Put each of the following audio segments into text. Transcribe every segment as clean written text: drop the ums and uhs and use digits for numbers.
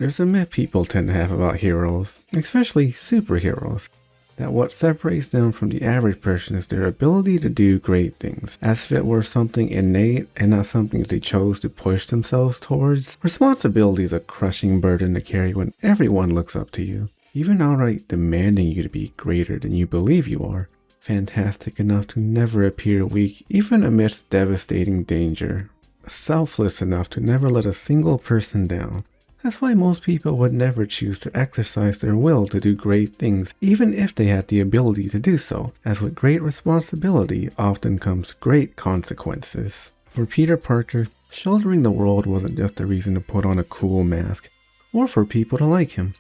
There's a myth people tend to have about heroes, especially superheroes, that what separates them from the average person is their ability to do great things, as if it were something innate and not something they chose to push themselves towards. Responsibility is a crushing burden to carry when everyone looks up to you, even outright demanding you to be greater than you believe you are. Fantastic enough to never appear weak, even amidst devastating danger. Selfless enough to never let a single person down. That's why most people would never choose to exercise their will to do great things, even if they had the ability to do so, as with great responsibility often comes great consequences. For Peter Parker, shouldering the world wasn't just a reason to put on a cool mask, or for people to like him.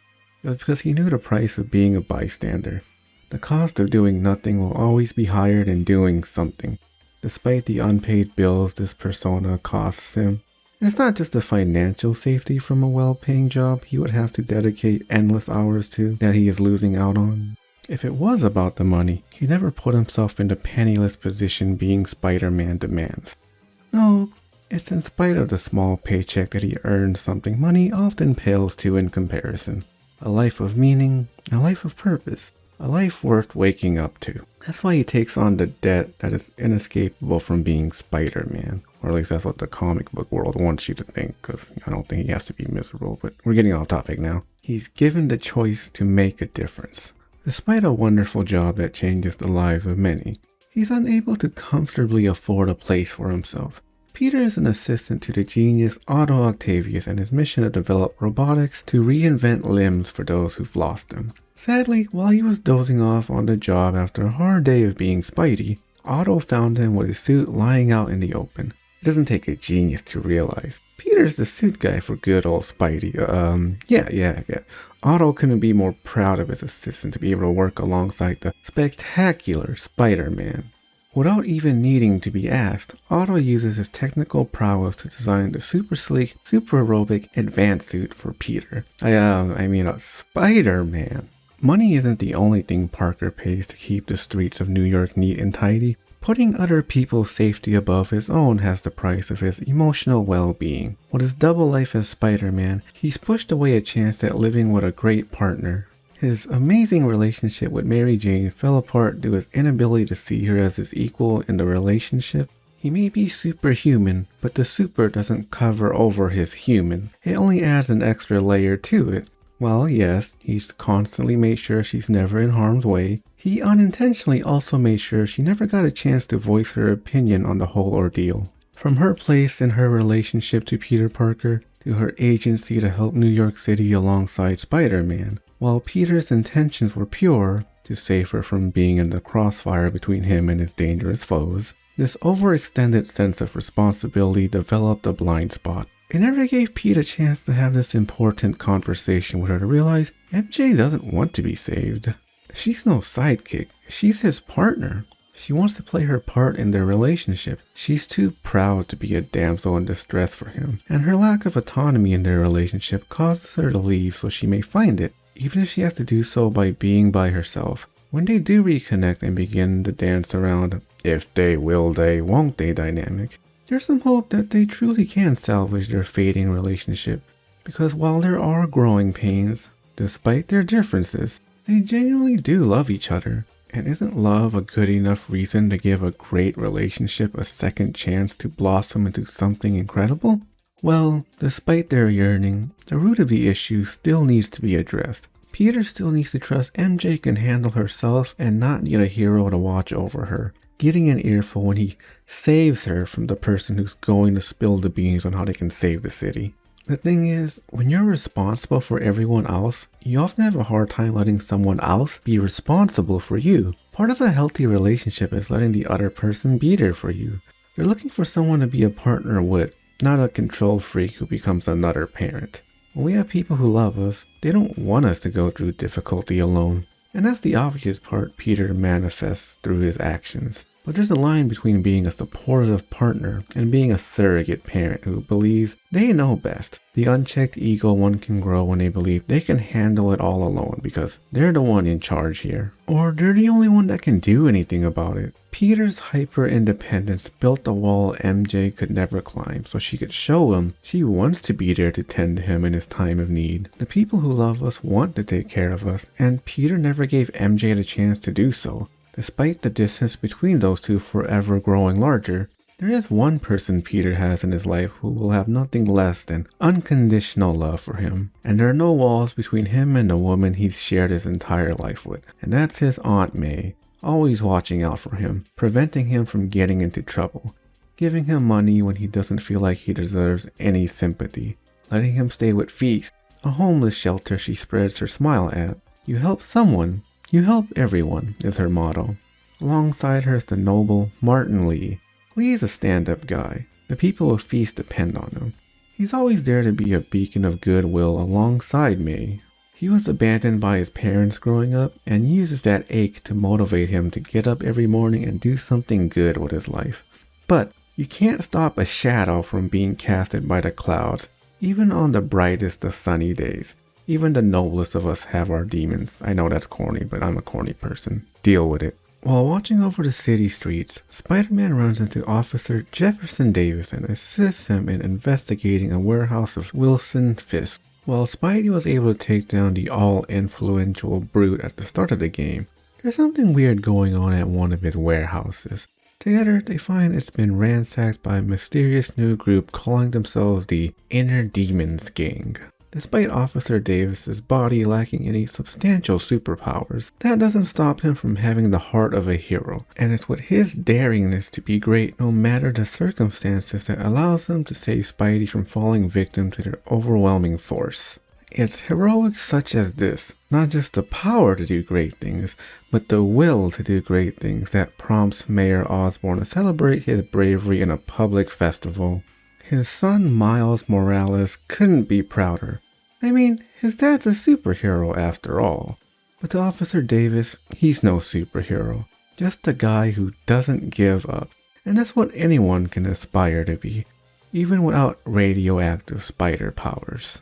It was because he knew the price of being a bystander. The cost of doing nothing will always be higher than doing something, despite the unpaid bills this persona costs him. And it's not just the financial safety from a well-paying job he would have to dedicate endless hours to that he is losing out on. If it was about the money, he never put himself in the penniless position being Spider-Man demands. No, it's in spite of the small paycheck that he earned something money often pales to in comparison. A life of meaning, a life of purpose. A life worth waking up to. That's why he takes on the debt that is inescapable from being Spider-Man. Or at least that's what the comic book world wants you to think, because I don't think he has to be miserable, but we're getting off topic now. He's given the choice to make a difference. Despite a wonderful job that changes the lives of many, he's unable to comfortably afford a place for himself. Peter is an assistant to the genius Otto Octavius and his mission to develop robotics to reinvent limbs for those who've lost them. Sadly, while he was dozing off on the job after a hard day of being Spidey, Otto found him with his suit lying out in the open. It doesn't take a genius to realize. Peter's the suit guy for good old Spidey. Yeah. Otto couldn't be more proud of his assistant to be able to work alongside the spectacular Spider-Man. Without even needing to be asked, Otto uses his technical prowess to design the super sleek, super aerobic advanced suit for Peter. I mean a Spider-Man. Money isn't the only thing Parker pays to keep the streets of New York neat and tidy. Putting other people's safety above his own has the price of his emotional well-being. With his double life as Spider-Man, he's pushed away a chance at living with a great partner. His amazing relationship with Mary Jane fell apart due to his inability to see her as his equal in the relationship. He may be superhuman, but the super doesn't cover over his human. It only adds an extra layer to it. While yes, he's constantly made sure she's never in harm's way, he unintentionally also made sure she never got a chance to voice her opinion on the whole ordeal. From her place in her relationship to Peter Parker, to her agency to help New York City alongside Spider-Man, while Peter's intentions were pure, to save her from being in the crossfire between him and his dangerous foes, this overextended sense of responsibility developed a blind spot. It never gave Pete a chance to have this important conversation with her to realize MJ doesn't want to be saved. She's no sidekick, she's his partner. She wants to play her part in their relationship. She's too proud to be a damsel in distress for him, and her lack of autonomy in their relationship causes her to leave so she may find it, even if she has to do so by being by herself. When they do reconnect and begin to dance around if they, will they, won't they dynamic, there's some hope that they truly can salvage their fading relationship, because while there are growing pains, despite their differences, they genuinely do love each other. And isn't love a good enough reason to give a great relationship a second chance to blossom into something incredible? Well, despite their yearning, the root of the issue still needs to be addressed. Peter still needs to trust MJ can handle herself and not need a hero to watch over her, getting an earful when he saves her from the person who's going to spill the beans on how they can save the city. The thing is, when you're responsible for everyone else, you often have a hard time letting someone else be responsible for you. Part of a healthy relationship is letting the other person be there for you. You're looking for someone to be a partner with, not a control freak who becomes another parent. When we have people who love us, they don't want us to go through difficulty alone. And that's the obvious part Peter manifests through his actions. But there's a line between being a supportive partner and being a surrogate parent who believes they know best. The unchecked ego one can grow when they believe they can handle it all alone because they're the one in charge here. Or they're the only one that can do anything about it. Peter's hyper-independence built a wall MJ could never climb so she could show him she wants to be there to tend to him in his time of need. The people who love us want to take care of us, and Peter never gave MJ the chance to do so. Despite the distance between those two forever growing larger, there is one person Peter has in his life who will have nothing less than unconditional love for him. And there are no walls between him and the woman he's shared his entire life with. And that's his Aunt May, always watching out for him, preventing him from getting into trouble, giving him money when he doesn't feel like he deserves any sympathy, letting him stay with Feast, a homeless shelter she spreads her smile at. You help someone, you help everyone, is her motto. Alongside her is the noble Martin Lee. Lee's a stand-up guy. The people of Feast depend on him. He's always there to be a beacon of goodwill alongside May. He was abandoned by his parents growing up and uses that ache to motivate him to get up every morning and do something good with his life. But you can't stop a shadow from being casted by the clouds, even on the brightest of sunny days. Even the noblest of us have our demons. I know that's corny, but I'm a corny person. Deal with it. While watching over the city streets, Spider-Man runs into Officer Jefferson Davis and assists him in investigating a warehouse of Wilson Fisk. While Spidey was able to take down the all-influential Brute at the start of the game, there's something weird going on at one of his warehouses. Together, they find it's been ransacked by a mysterious new group calling themselves the Inner Demons Gang. Despite Officer Davis's body lacking any substantial superpowers, that doesn't stop him from having the heart of a hero, and it's with his daringness to be great no matter the circumstances that allows him to save Spidey from falling victim to their overwhelming force. It's heroics such as this, not just the power to do great things, but the will to do great things that prompts Mayor Osborn to celebrate his bravery in a public festival. His son Miles Morales couldn't be prouder. I mean, his dad's a superhero after all. But to Officer Davis, he's no superhero. Just a guy who doesn't give up. And that's what anyone can aspire to be, even without radioactive spider powers.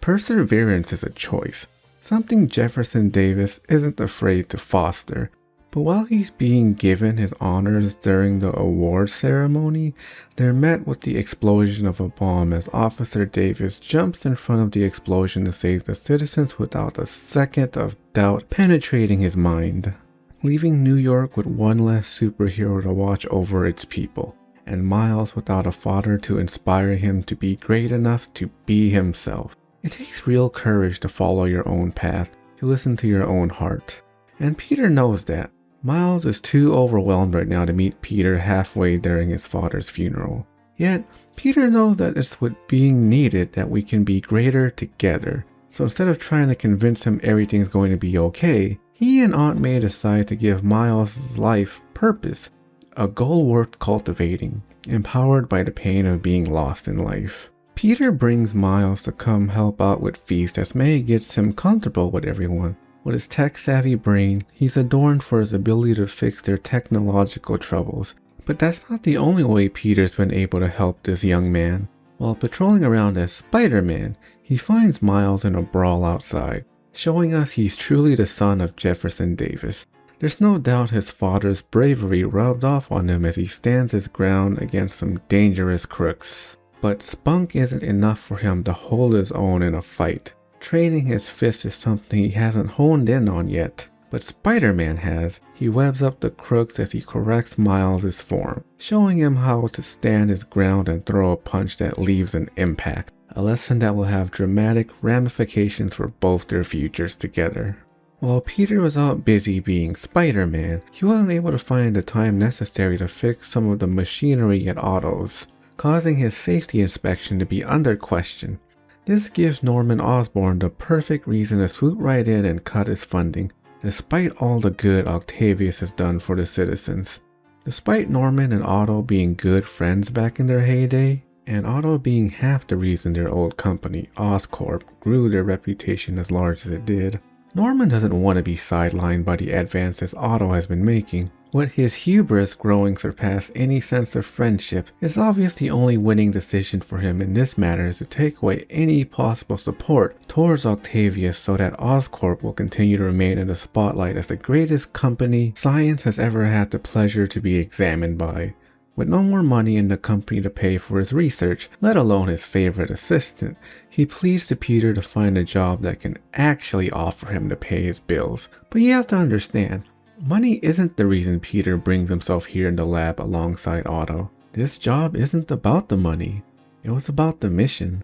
Perseverance is a choice, something Jefferson Davis isn't afraid to foster. But while he's being given his honors during the award ceremony, they're met with the explosion of a bomb as Officer Davis jumps in front of the explosion to save the citizens without a second of doubt penetrating his mind, leaving New York with one less superhero to watch over its people, and Miles without a father to inspire him to be great enough to be himself. It takes real courage to follow your own path, to listen to your own heart. And Peter knows that. Miles is too overwhelmed right now to meet Peter halfway during his father's funeral. Yet, Peter knows that it's with being needed that we can be greater together. So instead of trying to convince him everything's going to be okay, he and Aunt May decide to give Miles' life purpose, a goal worth cultivating, empowered by the pain of being lost in life. Peter brings Miles to come help out with Feast as May gets him comfortable with everyone. With his tech-savvy brain, he's adorned for his ability to fix their technological troubles. But that's not the only way Peter's been able to help this young man. While patrolling around as Spider-Man, he finds Miles in a brawl outside, showing us he's truly the son of Jefferson Davis. There's no doubt his father's bravery rubbed off on him as he stands his ground against some dangerous crooks. But spunk isn't enough for him to hold his own in a fight. Training his fist is something he hasn't honed in on yet, but Spider-Man has. He webs up the crooks as he corrects Miles' form, showing him how to stand his ground and throw a punch that leaves an impact, a lesson that will have dramatic ramifications for both their futures together. While Peter was out busy being Spider-Man, he wasn't able to find the time necessary to fix some of the machinery at Otto's, causing his safety inspection to be under question. This gives Norman Osborn the perfect reason to swoop right in and cut his funding, despite all the good Octavius has done for the citizens. Despite Norman and Otto being good friends back in their heyday, and Otto being half the reason their old company, Oscorp, grew their reputation as large as it did, Norman doesn't want to be sidelined by the advances Otto has been making. With his hubris growing surpassed any sense of friendship, it's obvious the only winning decision for him in this matter is to take away any possible support towards Octavius so that Oscorp will continue to remain in the spotlight as the greatest company science has ever had the pleasure to be examined by. With no more money in the company to pay for his research, let alone his favorite assistant, he pleads to Peter to find a job that can actually offer him to pay his bills. But you have to understand, money isn't the reason Peter brings himself here in the lab alongside Otto. This job isn't about the money. It was about the mission.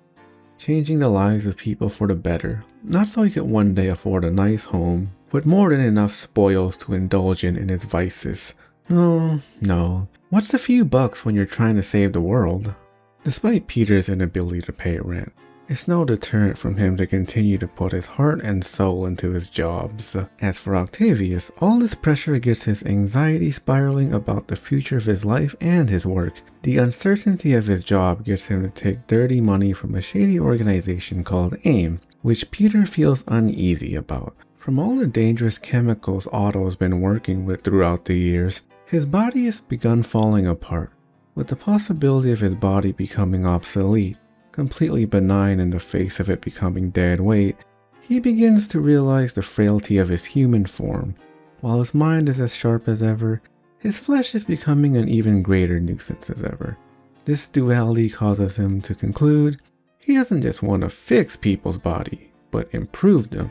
Changing the lives of people for the better, not so he could one day afford a nice home, with more than enough spoils to indulge in his vices. No. What's a few bucks when you're trying to save the world? Despite Peter's inability to pay rent, it's no deterrent from him to continue to put his heart and soul into his jobs. As for Octavius, all this pressure gets his anxiety spiraling about the future of his life and his work. The uncertainty of his job gets him to take dirty money from a shady organization called AIM, which Peter feels uneasy about. From all the dangerous chemicals Otto has been working with throughout the years, his body has begun falling apart, with the possibility of his body becoming obsolete, completely benign in the face of it becoming dead weight. He begins to realize the frailty of his human form. While his mind is as sharp as ever, his flesh is becoming an even greater nuisance as ever. This duality causes him to conclude he doesn't just want to fix people's body, but improve them.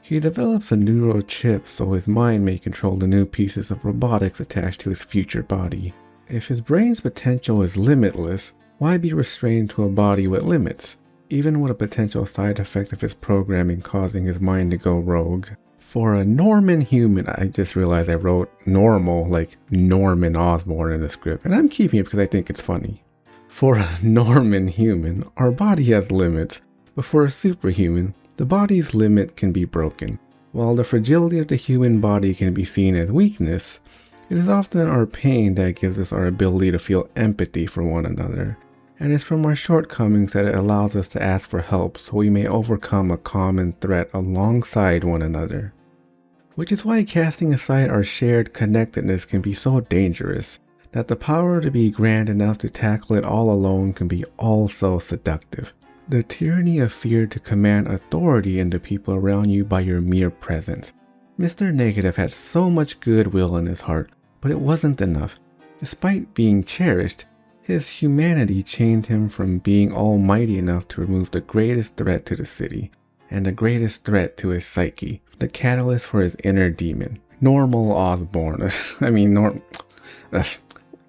He develops a neural chip so his mind may control the new pieces of robotics attached to his future body. If his brain's potential is limitless, why be restrained to a body with limits, even with a potential side effect of his programming causing his mind to go rogue? For a Norman human, I just realized I wrote normal like Norman Osborn in the script, and I'm keeping it because I think it's funny. For a Norman human, our body has limits, but for a superhuman, the body's limit can be broken. While the fragility of the human body can be seen as weakness, it is often our pain that gives us our ability to feel empathy for one another. And it's from our shortcomings that it allows us to ask for help so we may overcome a common threat alongside one another. Which is why casting aside our shared connectedness can be so dangerous, that the power to be grand enough to tackle it all alone can be also seductive. The tyranny of fear to command authority into people around you by your mere presence. Mr. Negative had so much goodwill in his heart, but it wasn't enough. Despite being cherished, his humanity chained him from being almighty enough to remove the greatest threat to the city, and the greatest threat to his psyche, the catalyst for his inner demon. Normal Osborn.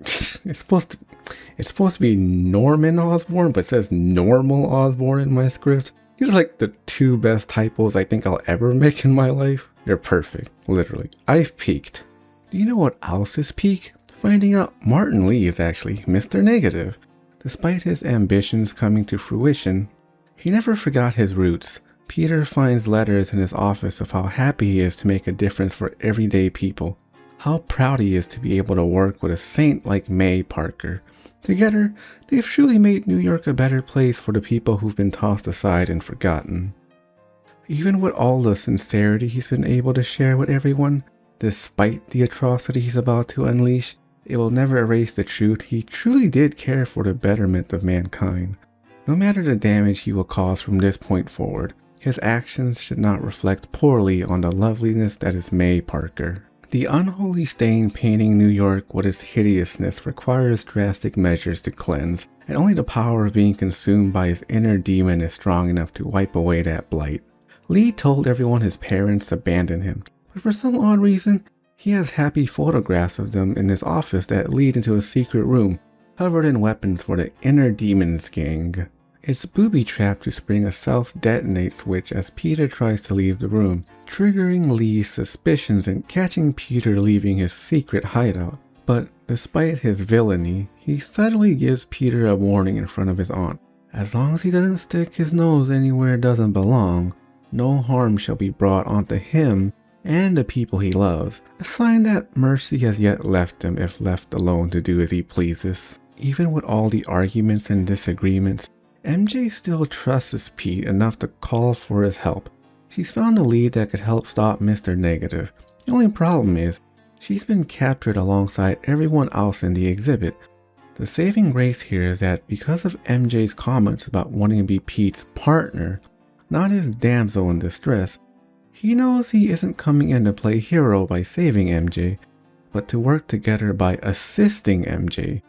It's supposed to be Norman Osborn, but it says normal Osborn in my script. These are like the two best typos I think I'll ever make in my life. They're perfect, literally. I've peaked. Do you know what else is peak? Finding out Martin Lee is actually Mr. Negative. Despite his ambitions coming to fruition, he never forgot his roots. Peter finds letters in his office of how happy he is to make a difference for everyday people. How proud he is to be able to work with a saint like May Parker. Together, they've truly made New York a better place for the people who've been tossed aside and forgotten. Even with all the sincerity he's been able to share with everyone, despite the atrocity he's about to unleash, it will never erase the truth he truly did care for the betterment of mankind. No matter the damage he will cause from this point forward, his actions should not reflect poorly on the loveliness that is May Parker. The unholy stain painting New York with its hideousness requires drastic measures to cleanse, and only the power of being consumed by his inner demon is strong enough to wipe away that blight. Lee told everyone his parents abandoned him, but for some odd reason, he has happy photographs of them in his office that lead into a secret room, covered in weapons for the inner demons gang. It's booby-trapped to spring a self-detonate switch as Peter tries to leave the room, triggering Lee's suspicions and catching Peter leaving his secret hideout. But despite his villainy, he subtly gives Peter a warning in front of his aunt. As long as he doesn't stick his nose anywhere it doesn't belong, no harm shall be brought onto him and the people he loves, a sign that mercy has yet left him if left alone to do as he pleases. Even with all the arguments and disagreements, MJ still trusts Pete enough to call for his help. She's found a lead that could help stop Mr. Negative. The only problem is, She's been captured alongside everyone else in the exhibit. The saving grace here is that because of MJ's comments about wanting to be Pete's partner, not his damsel in distress, he knows he isn't coming in to play hero by saving MJ, but to work together by assisting MJ.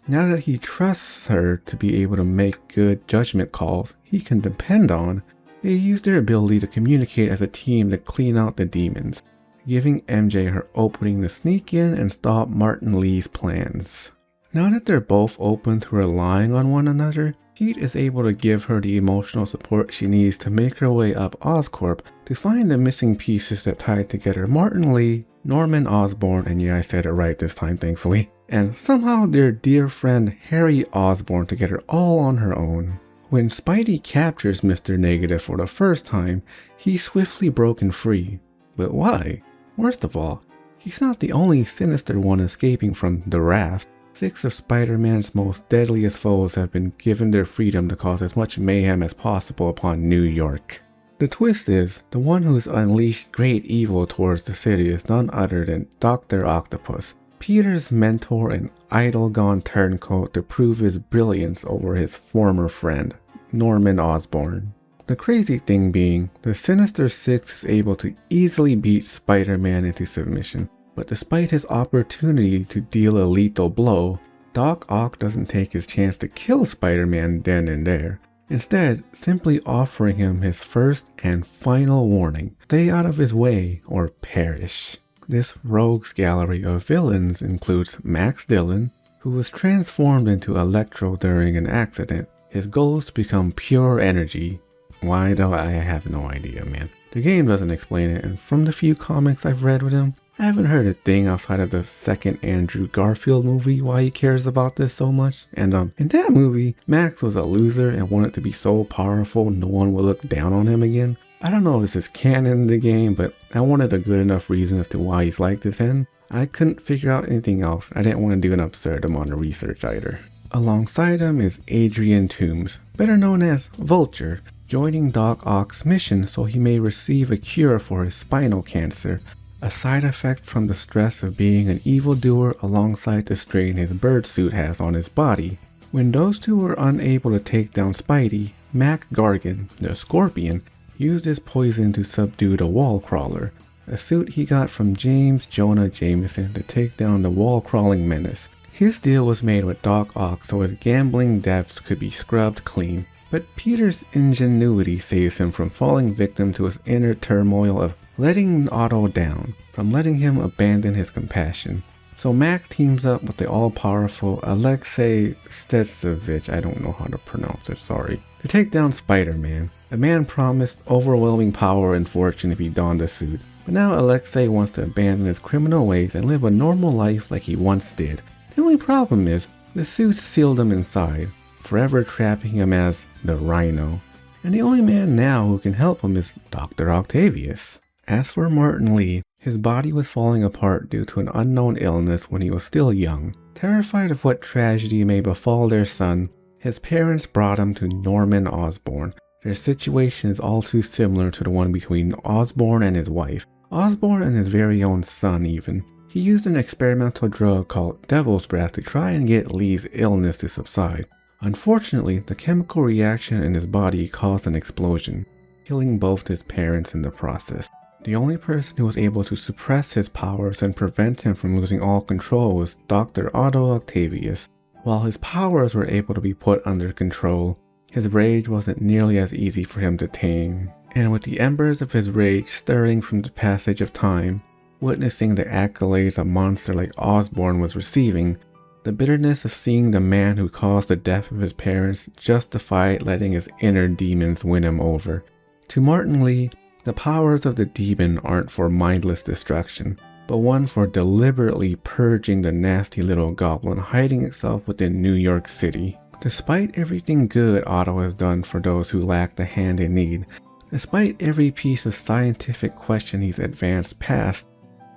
Now that he trusts her to be able to make good judgment calls he can depend on, they use their ability to communicate as a team to clean out the demons, giving MJ her opening to sneak in and stop Martin Lee's plans. Now that they're both open to relying on one another, Pete is able to give her the emotional support she needs to make her way up Oscorp to find the missing pieces that tie together Martin Lee, Norman Osborn, and yeah, I said it right this time thankfully, and somehow their dear friend Harry Osborn together all on her own. When Spidey captures Mr. Negative for the first time, he's swiftly broken free. But why? Worst of all, he's not the only sinister one escaping from the raft. 6 of Spider-Man's most deadliest foes have been given their freedom to cause as much mayhem as possible upon New York. The twist is, the one who's unleashed great evil towards the city is none other than Dr. Octopus, Peter's mentor and idol gone turncoat to prove his brilliance over his former friend, Norman Osborn. The crazy thing being, the Sinister Six is able to easily beat Spider-Man into submission. But despite his opportunity to deal a lethal blow, Doc Ock doesn't take his chance to kill Spider-Man then and there. Instead, simply offering him his first and final warning: stay out of his way or perish. This rogues gallery of villains includes Max Dillon, who was transformed into Electro during an accident. His goal is to become pure energy. Why though, I have no idea, man. The game doesn't explain it, and from the few comics I've read with him, I haven't heard a thing outside of the second Andrew Garfield movie why he cares about this so much. And in that movie, Max was a loser and wanted to be so powerful no one would look down on him again. I don't know if this is canon in the game, but I wanted a good enough reason as to why he's like this, and I couldn't figure out anything else. I didn't want to do an absurdum on the research either. Alongside him is Adrian Toomes, better known as Vulture, joining Doc Ock's mission so he may receive a cure for his spinal cancer, a side effect from the stress of being an evildoer alongside the strain his bird suit has on his body. When those two were unable to take down Spidey, Mac Gargan, the Scorpion, used his poison to subdue the Wall Crawler, a suit he got from James Jonah Jameson to take down the wall-crawling menace. His deal was made with Doc Ock so his gambling debts could be scrubbed clean, but Peter's ingenuity saves him from falling victim to his inner turmoil of letting Otto down, from letting him abandon his compassion. So Mac teams up with the all-powerful Alexei Stetsevich, I don't know how to pronounce it, sorry, to take down Spider-Man. The man promised overwhelming power and fortune if he donned the suit, but now Alexei wants to abandon his criminal ways and live a normal life like he once did. The only problem is, the suit sealed him inside, forever trapping him as the Rhino. And the only man now who can help him is Dr. Octavius. As for Martin Lee, his body was falling apart due to an unknown illness when he was still young. Terrified of what tragedy may befall their son, his parents brought him to Norman Osborn. Their situation is all too similar to the one between Osborn and his wife. Osborn and his very own son even. He used an experimental drug called Devil's Breath to try and get Lee's illness to subside. Unfortunately, the chemical reaction in his body caused an explosion, killing both his parents in the process. The only person who was able to suppress his powers and prevent him from losing all control was Dr. Otto Octavius. While his powers were able to be put under control, his rage wasn't nearly as easy for him to tame. And with the embers of his rage stirring from the passage of time, witnessing the accolades a monster like Osborn was receiving, the bitterness of seeing the man who caused the death of his parents justified letting his inner demons win him over. To Martin Lee, the powers of the demon aren't for mindless destruction, but one for deliberately purging the nasty little goblin hiding itself within New York City. Despite everything good Otto has done for those who lack the hand they need, despite every piece of scientific question he's advanced past,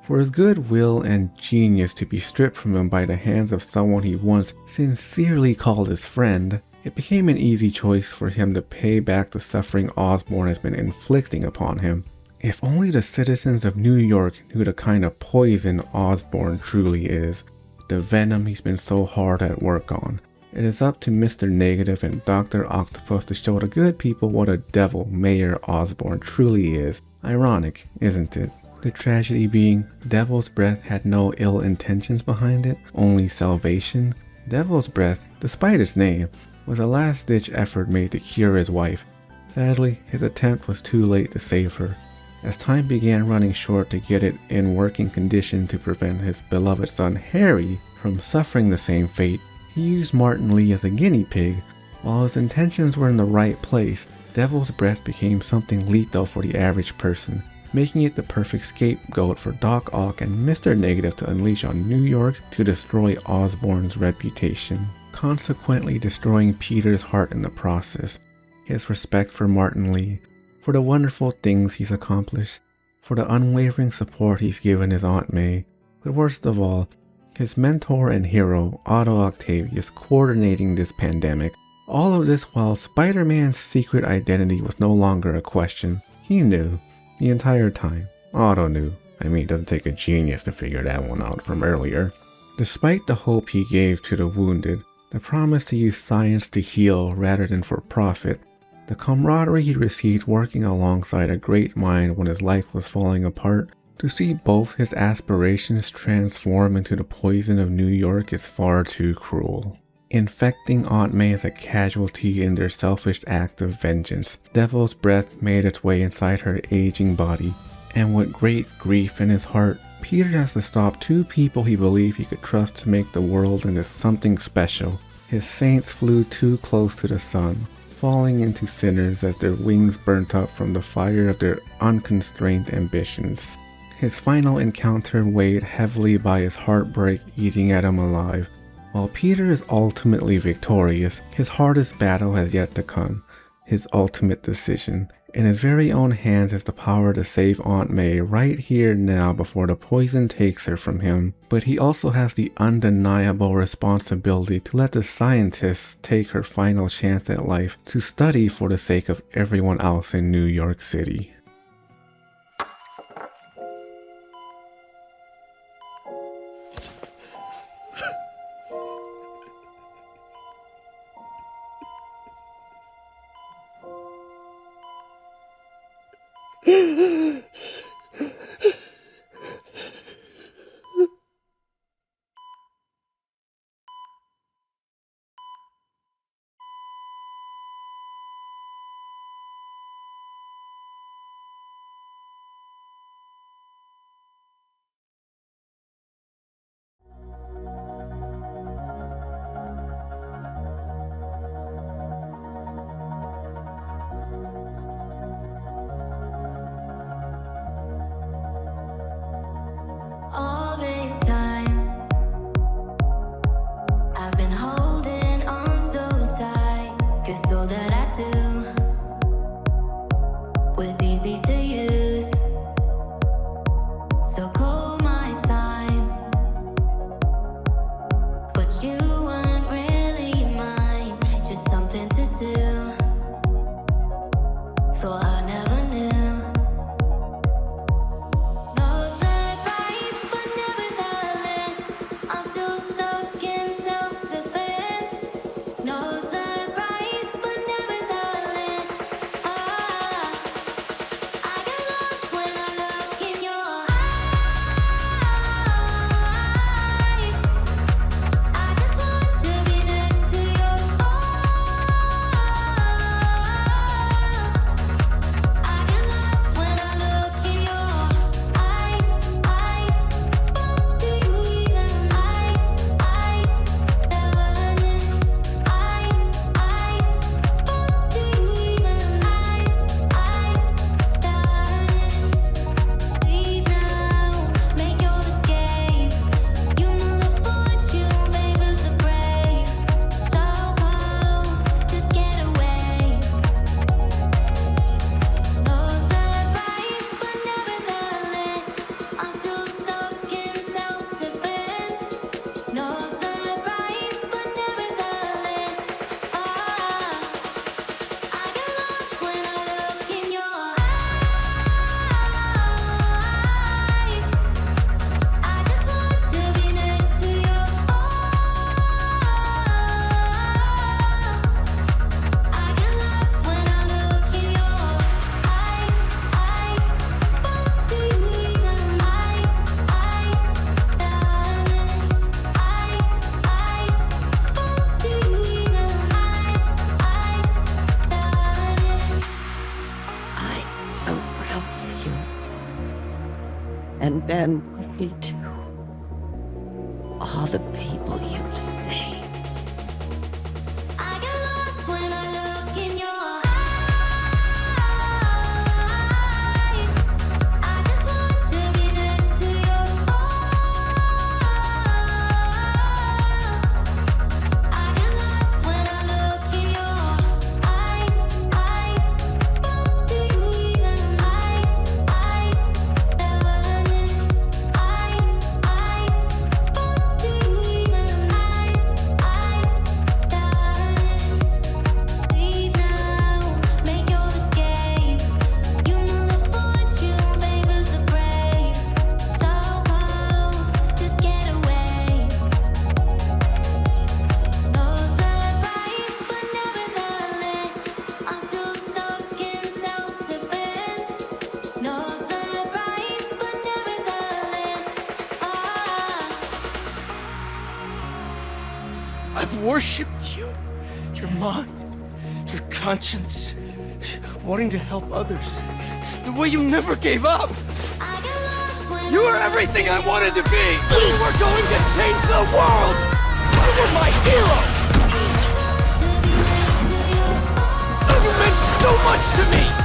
for his goodwill and genius to be stripped from him by the hands of someone he once sincerely called his friend, it became an easy choice for him to pay back the suffering Osborn has been inflicting upon him. If only the citizens of New York knew the kind of poison Osborn truly is, the venom he's been so hard at work on. It is up to Mr. Negative and Dr. Octopus to show the good people what a devil Mayor Osborn truly is. Ironic, isn't it? The tragedy being, Devil's Breath had no ill intentions behind it, only salvation. Devil's Breath, despite its name, was a last-ditch effort made to cure his wife. Sadly, his attempt was too late to save her. As time began running short to get it in working condition to prevent his beloved son Harry from suffering the same fate, he used Martin Lee as a guinea pig. While his intentions were in the right place, Devil's Breath became something lethal for the average person, making it the perfect scapegoat for Doc Ock and Mr. Negative to unleash on New York to destroy Osborn's reputation, consequently destroying Peter's heart in the process, his respect for Martin Lee, for the wonderful things he's accomplished, for the unwavering support he's given his Aunt May, but worst of all, his mentor and hero, Otto Octavius, coordinating this pandemic. All of this while Spider-Man's secret identity was no longer a question. He knew. The entire time. Otto knew. I mean, it doesn't take a genius to figure that one out from earlier. Despite the hope he gave to the wounded, the promise to use science to heal rather than for profit, the camaraderie he received working alongside a great mind when his life was falling apart, to see both his aspirations transform into the poison of New York is far too cruel. Infecting Aunt May as a casualty in their selfish act of vengeance, Devil's Breath made its way inside her aging body, and with great grief in his heart, Peter has to stop two people he believed he could trust to make the world into something special. His saints flew too close to the sun, falling into sinners as their wings burnt up from the fire of their unconstrained ambitions. His final encounter weighed heavily by his heartbreak eating at him alive. While Peter is ultimately victorious, his hardest battle has yet to come. His ultimate decision. In his very own hands has the power to save Aunt May right here now before the poison takes her from him. But he also has the undeniable responsibility to let the scientists take her final chance at life to study for the sake of everyone else in New York City. All this time, I've been holding on so tight, 'cause all that I do was easy to use. So call my time, but you weren't really mine, just something to do. Thought I never knew. No surprise, but nevertheless, I'm still stuck in self-defense. No surprise, but nevertheless, I got around with you. And Ben would be too. All the people you've saved. I get lost when I look in your eyes. I just want to be next to your I get lost when I look in your eyes. Do you even eyes? Learning do you even leave now, make your escape. You know the fortune favors the brave. So close, just get away. No surprise, but nevertheless, I'm still stuck in self-defense. No surprise, but nevertheless, I've worshipped you, your mind, your conscience, wanting to help others, the way you never gave up. I get lost when You were everything I wanted to be. You were going to change the world. You were my hero. You meant so much to me.